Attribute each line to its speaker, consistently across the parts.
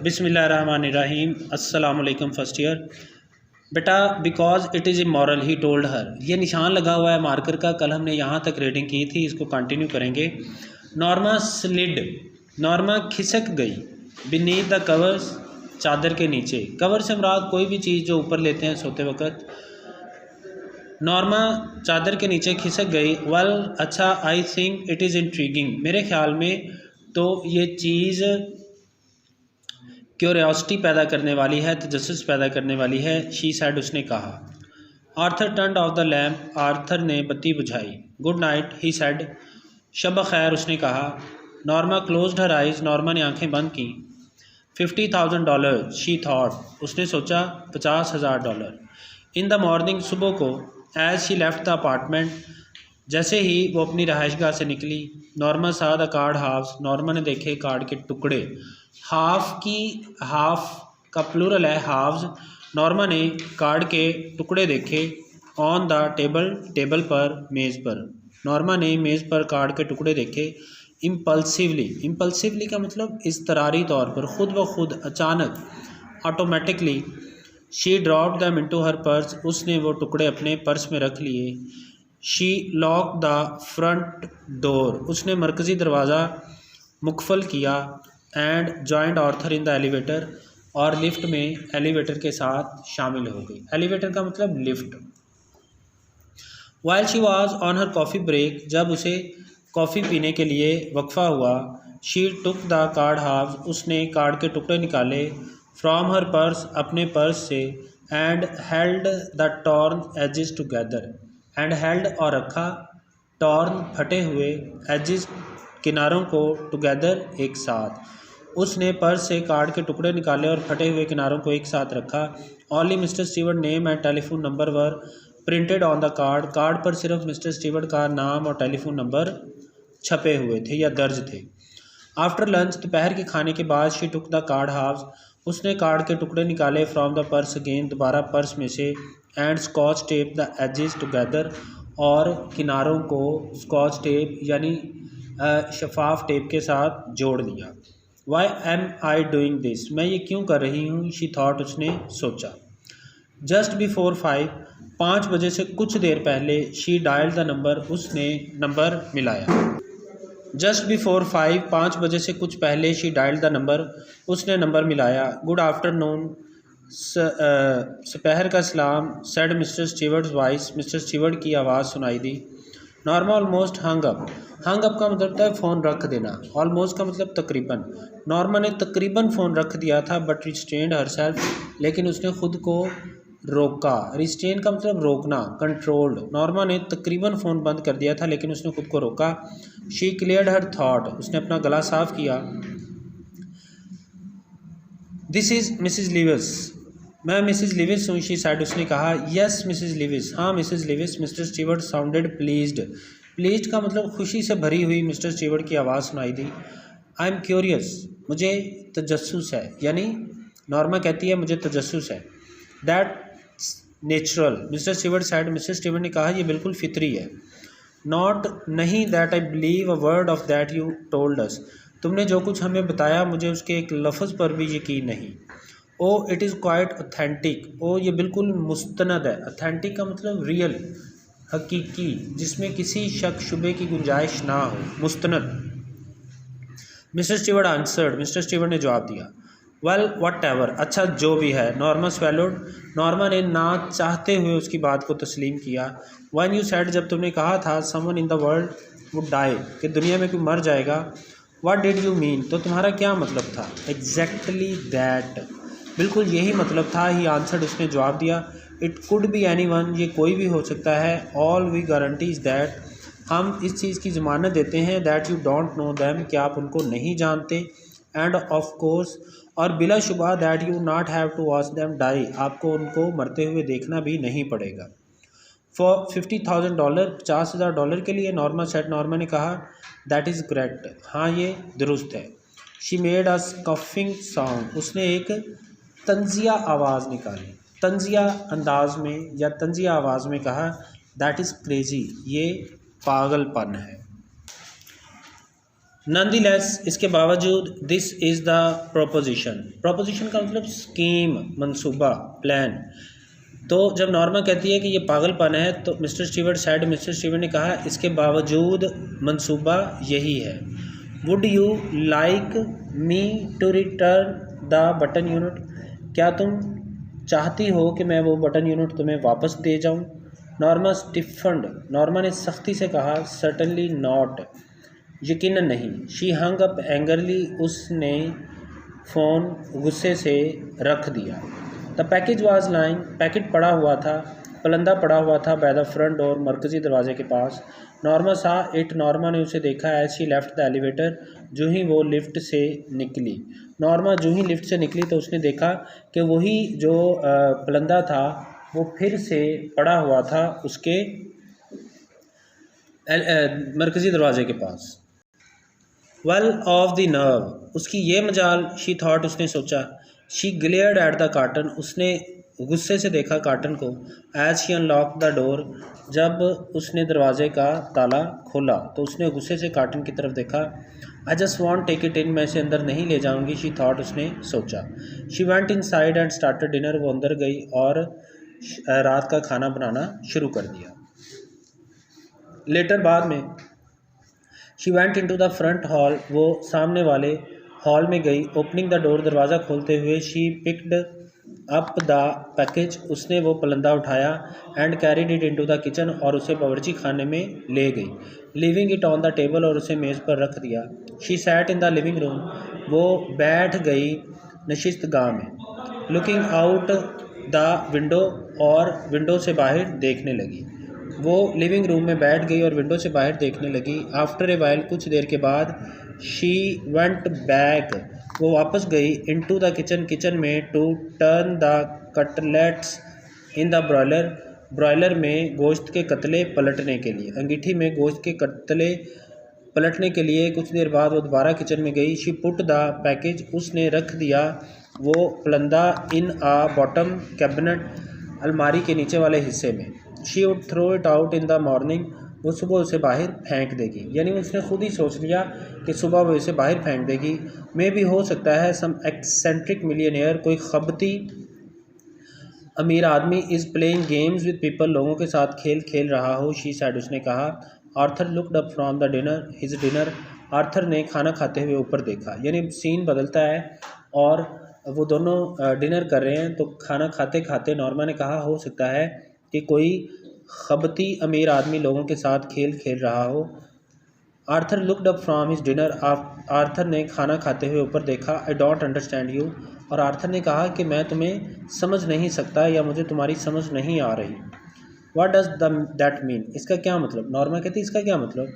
Speaker 1: बिस्मिल्लाहिर्रहमानिर्रहीम। अस्सलाम वालेकुम फर्स्ट ईयर। बेटा because it is immoral he told her, ये निशान लगा हुआ है मार्कर का, कल हमने यहाँ तक रीडिंग की थी, इसको कंटिन्यू करेंगे। नॉर्मा स्लिड, नॉर्मा खिसक गई। बीनीथ द कवर्स, चादर के नीचे। कवर से मुराद कोई भी चीज़ जो ऊपर लेते हैं सोते वक्त। नॉर्मा चादर के नीचे खिसक गई। वेल अच्छा, I think it is intriguing, मेरे ख्याल में तो ये चीज़ क्यूरियोसिटी पैदा करने वाली है, तजस्सुस पैदा करने वाली है। शी सैड, उसने कहा। Arthur turned of the lamp, Arthur ने बत्ती बुझाई। गुड नाइट ही सैड, शब खैर, उसने कहा। Norma closed her eyes, Norma ने आंखें बंद की। $50,000 शी थॉट, उसने सोचा, $50,000। इन द मॉर्निंग, सुबह को। As she left the apartment, जैसे ही वो अपनी रहायशगाह से निकली। नॉर्मा सा द कार्ड हाफ्स, नॉर्मा ने देखे कार्ड के टुकड़े। हाफ का प्लूरल है हाफ्स। नॉर्मा ने कार्ड के टुकड़े देखे। ऑन द टेबल, टेबल पर, मेज़ पर। नॉर्मा ने मेज़ पर कार्ड के टुकड़े देखे। इम्पल्सिवली, इम्पल्सिवली का मतलब इज़तरारी तौर पर, खुद ब खुद, अचानक, automatically. She dropped them into her purse, उसने वो टुकड़े अपने पर्स में रख लिए। She lock the front door, उसने मरकज़ी दरवाज़ा मुकफल किया। And joined Arthur in the elevator, और लिफ्ट में एलिवेटर के साथ शामिल हो गई। एलिवेटर का मतलब lift. While she was on her coffee break, जब उसे कॉफ़ी पीने के लिए वक्फा हुआ। She took the card halves, उसने कार्ड के टुकड़े निकाले। फ्रॉम हर पर्स, अपने पर्स से। And held the torn edges together, and held, और रखा। टॉर्न, फटे हुए। एजेस, किनारों को। टुगेदर, एक साथ। उसने पर्स से कार्ड के टुकड़े निकाले और फटे हुए किनारों को एक साथ रखा। Only mister Stewart name and telephone number were printed on the card, card पर सिर्फ मिस्टर स्टीवर्ट का नाम और टेलीफोन नंबर छपे हुए थे या दर्ज थे। आफ्टर लंच, दोपहर के खाने के बाद। She took the card halves, उसने कार्ड के टुकड़े निकाले। फ्रॉम द पर्स अगेन, दोबारा पर्स में से। And scotch tape the edges together, और किनारों को स्कॉच टेप यानी शफाफ टेप के साथ जोड़ लिया। Why am I doing this, मैं ये क्यों कर रही हूँ। शी थॉट, उसने सोचा। जस्ट बिफोर 5, 5 बजे से कुछ देर पहले। शी डायल्ड द नंबर, उसने नंबर मिलाया। जस्ट बिफोर 5, 5 बजे से कुछ पहले। शी डायल्ड द नंबर, उसने नंबर मिलाया। गुड आफ्टरनून, दोपहर का सलाम। Said Mister Stewart's voice, Mister Stewart की आवाज़ सुनाई दी। Norma almost hung up, hung up का मतलब होता है फ़ोन रख देना। ऑलमोस्ट का मतलब तकरीबन। नॉर्मा ने तकरीबन फ़ोन रख दिया था। बट रिस्ट्रेंड हरसेल्फ, लेकिन उसने ख़ुद को रोका। रिस्ट्रेन का मतलब रोकना, कंट्रोल्ड। नॉर्मा ने तकरीबन फ़ोन बंद कर दिया था, लेकिन उसने खुद को रोका। शी क्लियर्ड हर थॉट, उसने अपना गला साफ़ किया। दिस इज़ मिसिज लिविस, मैं मिसिज लिविस हूँ। शी सैड, उसने कहा। यस मिसिज लिविस, हाँ Mrs Lewis. Mister Stewart sounded pleased, pleased का मतलब खुशी से भरी हुई। मिस्टर स्टीवर्ट की आवाज़ सुनाई दी। आई एम क्यूरियस, मुझे तजस्सुस है, यानी नॉर्मा कहती है मुझे तजस्सुस है। That natural, mister Stewart said, mister Stewart ने कहा यह बिल्कुल फितरी है। नॉट, नहीं। That I believe a word of that you told us, तुमने जो कुछ हमें बताया मुझे उसके एक लफ्ज़ पर भी यकीन नहीं। ओ इट इज़ क्वाइट ऑथेंटिक, ओ ये बिल्कुल मुस्तनद है। ऑथेंटिक का मतलब रियल, हकीकी, जिसमें किसी शक शुबे की गुंजाइश ना हो, मुस्तनद। Mister Stewart answered, Mister Stewart ने जवाब दिया। वेल वट एवर, अच्छा जो भी है। नॉर्मा स्वेलोड, नॉर्मा ने ना चाहते हुए उसकी बात को तस्लीम किया। व्हेन यू सेड, जब तुमने कहा था, someone in the world would die, कि दुनिया में कोई मर जाएगा। व्हाट डिड यू मीन, तो तुम्हारा क्या मतलब था। एग्जैक्टली दैट, बिल्कुल यही मतलब था। ही आंसर्ड, उसने जवाब दिया। It could be any one, ये कोई भी हो सकता है। ऑल वी गारंटीज दैट, हम इस चीज़ की ज़मानत देते हैं। That you don't know them, कि आप उनको नहीं जानते। एंड ऑफ कोर्स, और बिलाशुबा। That you not have to watch them die, आपको उनको मरते हुए देखना भी नहीं पड़ेगा। फॉर $50,000, $50,000 के लिए। नॉर्मा सेड, नॉर्मा ने कहा। दैट इज़ करेक्ट, हाँ ये दुरुस्त है। शी मेड अ स्कफिंग साउंड, उसने एक तंजिया आवाज़ निकाली। तंजिया अंदाज में या तंजिया आवाज़ में कहा। दैट इज़ क्रेजी, ये पागलपन है। नॉनदीलेस इसके बावजूद, this is the proposition. Proposition का मतलब स्कीम, मंसूबा, प्लान। तो जब नॉर्मा कहती है कि ये पागलपन है तो mister Stewart said, mister Stewart ने कहा इसके बावजूद मंसूबा यही है। Would you like me to return the button unit, क्या तुम चाहती हो कि मैं वो बटन यूनिट तुम्हें वापस दे जाऊं? नॉर्मा स्टिफन्ड, नॉर्मा ने सख्ती से कहा सर्टनली नॉट, यकीनन नहीं। शी हंग अप एंगरली, उसने फ़ोन गुस्से से रख दिया। The package was lying, packet पड़ा हुआ था, पलंदा पड़ा हुआ था बाय द फ्रंट डोर, मरकज़ी दरवाजे के पास। नॉर्मा सा इट, नॉर्मा ने उसे देखा as she left the elevator, जो ही वो लिफ्ट से निकली। नॉर्मा जो ही लिफ्ट से निकली तो उसने देखा कि वही जो पलंदा था वो फिर से पड़ा हुआ था उसके मरकज़ी दरवाजे के पास। वेल ऑफ द नर्व, उसकी ये मजाल, शी थॉट, उसने सोचा। She glared at the carton, उसने गुस्से से देखा कार्टन को। As she unlock the door, जब उसने दरवाजे का ताला खोला तो उसने गुस्से से कार्टन की तरफ देखा। I just want take it in, मैं इसे अंदर नहीं ले जाऊंगी, शी थॉट, उसने सोचा। She went in side and started dinner, वो अंदर गई और रात का खाना बनाना शुरू कर दिया। लेटर, बाद में, she went in to the front hall, वो सामने वाले हॉल में गई। ओपनिंग द डोर, दरवाज़ा खोलते हुए, she picked up the package, उसने वो पलंदा उठाया। And carried it into the kitchen, और उसे बावर्ची खाने में ले गई। Living it on the table, और उसे मेज़ पर रख दिया। She sat in the living room, वो बैठ गई नशिस्तगाह में। लुकिंग आउट द विंडो, और विंडो से बाहर देखने लगी। वो लिविंग रूम में बैठ गई और विंडो से बाहर देखने लगी। आफ्टर ए वाइल, कुछ देर के बाद, शी वेंट बैक, वो वापस गई। इनटू द किचन, किचन में, to turn the cutlets in the broiler, broiler में गोश्त के कतले पलटने के लिए, अंगीठी में गोश्त के कतले पलटने के लिए। कुछ देर बाद वो दोबारा किचन में गई। शी पुट द पैकेज, उसने रख दिया वो पलंदा इन आ बॉटम कैबिनेट, अलमारी के नीचे वाले हिस्से में। She would throw it out in the morning, वो सुबह उसे बाहर फेंक देगी। यानी उसने खुद ही सोच लिया कि सुबह वो इसे बाहर फेंक देगी। मे भी हो सकता है सम एक्सेंट्रिक मिलियनियर, कोई खबती अमीर आदमी, is playing games with people, लोगों के साथ खेल खेल रहा हो। शी सैड, उसने कहा। Arthur looked up from the dinner, his dinner, Arthur ने खाना खाते हुए ऊपर देखा। यानी सीन बदलता है और वो दोनों डिनर कर रहे हैं। तो खाना खाते खाते नॉर्मा ने कहा हो सकता है कि कोई खबती अमीर आदमी लोगों के साथ खेल खेल रहा हो। Arthur looked up from his dinner, Arthur ने खाना खाते हुए ऊपर देखा। आई डोंट अंडरस्टैंड यू, और आर्थर ने कहा कि मैं तुम्हें समझ नहीं सकता या मुझे तुम्हारी समझ नहीं आ रही। व्हाट डज दैट मीन, इसका क्या मतलब? नॉर्मा कहती इसका क्या मतलब?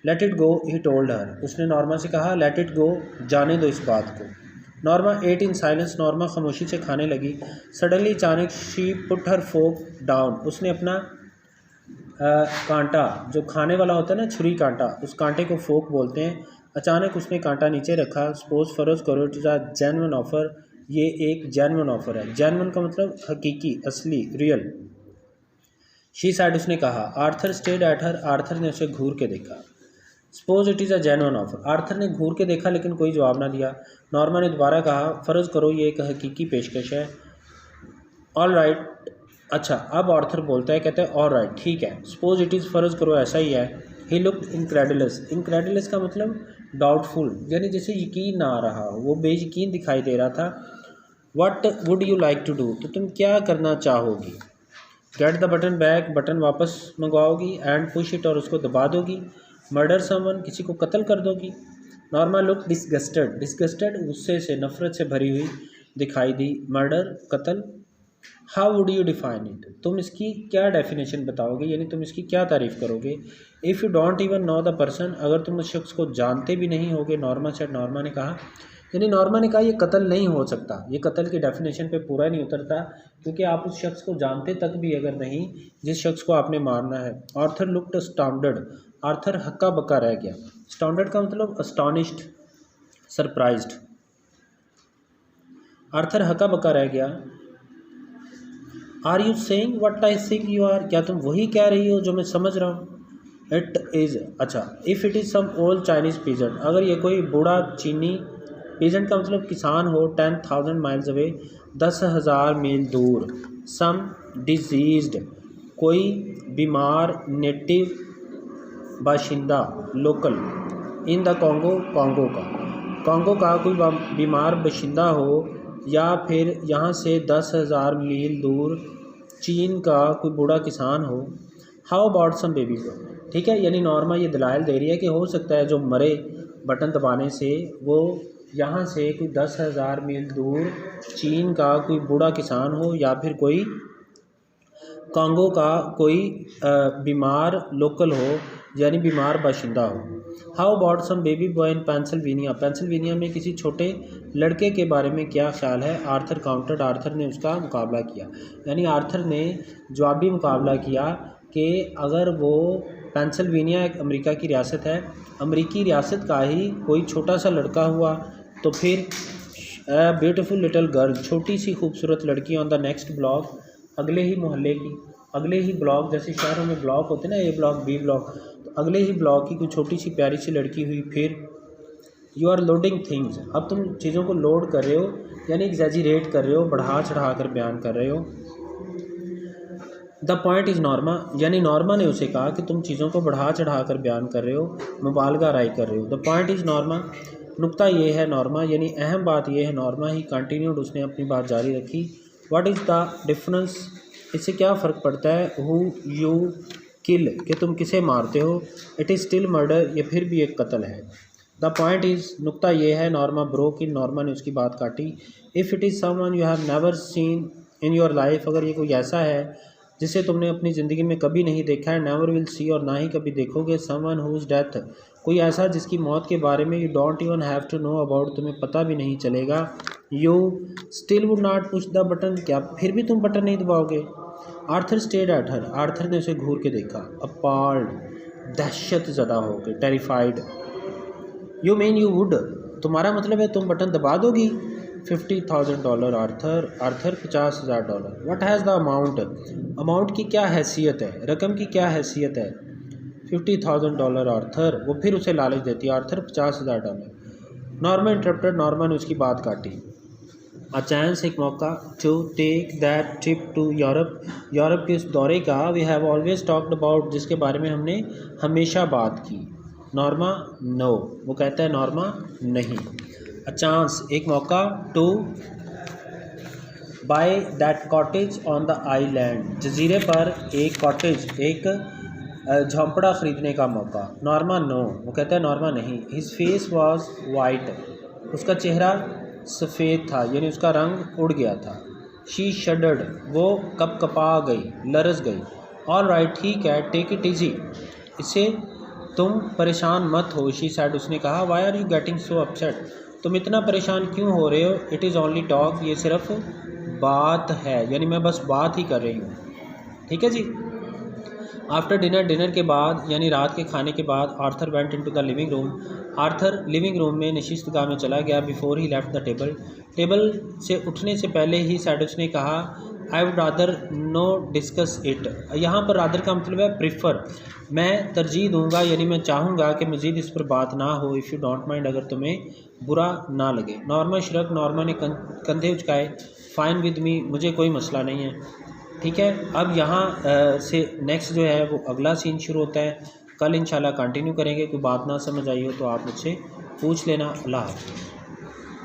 Speaker 1: Let it go, he told her, उसने नॉर्मा से कहा लेट इट गो, जाने दो इस बात को। Norma ate in silence, Norma खामोशी से खाने लगी। सडनली, अचानक, she put her fork down, उसने अपना कांटा, जो खाने वाला होता है ना, छुरी कांटा, उस कांटे को फोक बोलते हैं। अचानक उसने कांटा नीचे रखा। सपोज, फर्ज करो, it is a genuine offer, ये एक जेन्युइन ऑफर है। जेन्युइन का मतलब हकीकी, असली, रियल। शी सैड, उसने कहा। Arthur stared at her, Arthur ने उसे घूर के देखा। Suppose it is a genuine offer, Arthur ने घूर के देखा लेकिन कोई जवाब ना दिया। नॉर्मा ने दोबारा कहा फ़र्ज़ करो ये एक हकीकी पेशकश है। ऑल राइट, अच्छा, अब आर्थर बोलता है, कहता है ऑल राइट, ठीक है। सपोज इट इज़, फ़र्ज़ करो ऐसा ही है। ही लुक्ड इनक्रेडुलस, इनक्रेडुलस का मतलब डाउटफुल, यानी जैसे यकीन ना आ रहा हो, वो बेयकीन दिखाई दे रहा था। What would you like to do, तो तुम क्या करना चाहोगी? Get the button back, button वापस मंगवाओगी। एंड पुश इट, और उसको दबा दोगी। मर्डर समवन, किसी को कत्ल कर दोगी। नॉर्मा लुक डिसगस्टेड, डिसगस्टेड गुस्से से, नफरत से भरी हुई दिखाई दी। मर्डर, कत्ल। How would you define it, तुम इसकी क्या डेफिनेशन बताओगे, यानी तुम इसकी क्या तारीफ़ करोगे? If you don't even know the person, अगर तुम उस शख्स को जानते भी नहीं होगे। नॉर्मा सेड, नॉर्मा ने कहा, यानी नॉर्मा ने कहा ये कत्ल नहीं हो सकता, ये कत्ल की डेफिनेशन पे पूरा नहीं उतरता, क्योंकि आप उस शख्स को जानते तक भी अगर नहीं जिस शख्स को आपने मारना है। आर्थर लुक्ड अस्टाउंडेड, आर्थर हक्का बक्का रह गया। स्टाउंडेड का मतलब अस्टॉनिश्ड, सरप्राइज्ड। आर्थर हक्का बक्का रह गया। Are you saying what I think you are, क्या तुम वही कह रही हो जो मैं समझ रहा हूँ? इट इज़, अच्छा, if it is some old Chinese peasant, अगर ये कोई बूढ़ा चीनी, पीजेंट का मतलब किसान हो, 10,000 माइल्स अवे, 10,000 मील दूर, सम डिजीज्ड, कोई बीमार, नेटिव बाशिंदा, local, in the Congo, Congo का कोई बीमार बाशिंदा हो, या फिर यहाँ से 10,000 मील दूर चीन का कोई बूढ़ा किसान हो। How about some baby boy, ठीक है, यानी नॉर्मा ये दलाइल दे रही है कि हो सकता है जो मरे बटन दबाने से वो यहाँ से कोई 10,000 मील दूर चीन का कोई बूढ़ा किसान हो, या फिर कोई कॉन्गो का कोई बीमार लोकल हो, यानी बीमार बाशिंदा हो। How about some baby boy in Pennsylvania, Pennsylvania में किसी छोटे लड़के के बारे में क्या ख्याल है। आर्थर काउंटर्ड, आर्थर ने उसका मुकाबला किया, यानी आर्थर ने जवाबी मुकाबला किया कि अगर वो पेंसिल्वेनिया एक अमेरिका की रियासत है, अमेरिकी रियासत का ही कोई छोटा सा लड़का हुआ, तो फिर ब्यूटीफुल लिटिल गर्ल, छोटी सी खूबसूरत लड़की ऑन द नेक्स्ट ब्लॉक, अगले ही मोहल्ले की, अगले ही ब्लॉक, जैसे शहरों में ब्लॉक होते हैं ना, ए ब्लॉक बी ब्लॉक, तो अगले ही ब्लॉक की कोई छोटी सी प्यारी सी लड़की हुई। फिर यू आर लोडिंग थिंग्स, अब तुम चीज़ों को लोड कर रहे हो, यानी एग्जैजरेट कर रहे हो, बढ़ा चढ़ा कर बयान कर रहे हो। द पॉइंट इज़ नॉर्मा, यानी नॉर्मा ने उसे कहा कि तुम चीज़ों को बढ़ा चढ़ा कर बयान कर रहे हो, मुबालगा राय कर रहे हो। द पॉइंट इज़ नॉर्मा, नुक्ता ये है नॉर्मा, यानी अहम बात ये है नॉर्मा। ही कंटिन्यूड, उसने अपनी बात जारी रखी। व्हाट इज़ द डिफरेंस, इससे क्या फ़र्क पड़ता है। हु यू किल, कि तुम किसे मारते हो। इट इज़ स्टिल मर्डर, ये फिर भी एक कत्ल है। द पॉइंट इज़, नुक्ता ये है नॉर्मा ब्रोक इन, नॉर्मा ने उसकी बात काटी। If it is someone you have never seen in your life, अगर ये कोई ऐसा है जिसे तुमने अपनी ज़िंदगी में कभी नहीं देखा है, नेवर विल सी, और ना ही कभी देखोगे। समवन हुज़ डेथ, कोई ऐसा जिसकी मौत के बारे में you don't even have to know about, तुम्हें पता भी नहीं चलेगा। You still would not push the button, क्या फिर भी तुम बटन नहीं दबाओगे। Arthur stared at her, Arthur ने उसे घूर के देखा। अपार्ड, दहशत ज़दा हो गए, terrified. You mean you would, तुम्हारा मतलब है तुम बटन दबा दोगी। $50,000 Arthur, Arthur $50,000। What has the amount, amount की क्या हैसियत है, रकम की क्या हैसियत है। $50,000 आर्थर, वो फिर उसे लालच देती है। आर्थर $50,000। नॉर्मा इंटरप्टेड, नॉर्मा ने उसकी बात काटी। अ चांस, एक मौका। To take that trip to Europe, Europe के उस दौरे का। We have always talked about, जिसके बारे में हमने हमेशा बात की। नॉर्मा नो, वो कहता है नॉर्मा नहीं। अ चांस, एक मौका। To buy that cottage on the island, जजीरे पर एक कॉटेज, एक झोंपड़ा ख़रीदने का मौका। नॉर्मा नो, वो कहता है नॉर्मा नहीं। हिज फेस वॉज वाइट, उसका चेहरा सफ़ेद था, यानी उसका रंग उड़ गया था। शी शडर्ड, वो कपकपा गई, लरस गई। ऑल राइट, ठीक है, टेक इट ईजी, इससे तुम परेशान मत हो। शी सैड, उसने कहा। Why are you getting so upset, तुम इतना परेशान क्यों हो रहे हो। इट इज़ ओनली टॉक, ये सिर्फ बात है, यानी मैं बस बात ही कर रही हूँ। ठीक है जी। आफ्टर डिनर, डिनर के बाद यानी रात के खाने के बाद, Arthur went into the living room, Arthur living room में नशिस्तगाह में चला गया। Before he left the table, table से उठने से पहले ही सैड, उसने कहा। I would rather know discuss it, यहाँ पर रादर का मतलब है प्रिफर, मैं तरजीह दूंगा, यानी मैं चाहूँगा कि मज़ीद इस पर बात ना हो। इफ़ यू डोंट माइंड, अगर तुम्हें बुरा ना लगे। नॉर्मा श्रक, नॉर्मा ने कंधे उचकाए। फ़ाइन विद मी, मुझे कोई मसला नहीं है। ठीक है, अब यहाँ से नेक्स्ट जो है वो अगला सीन शुरू होता है। कल इंशाल्लाह कंटिन्यू करेंगे। कोई बात ना समझ आई हो तो आप मुझसे पूछ लेना। अल्लाह हाफ़िज़।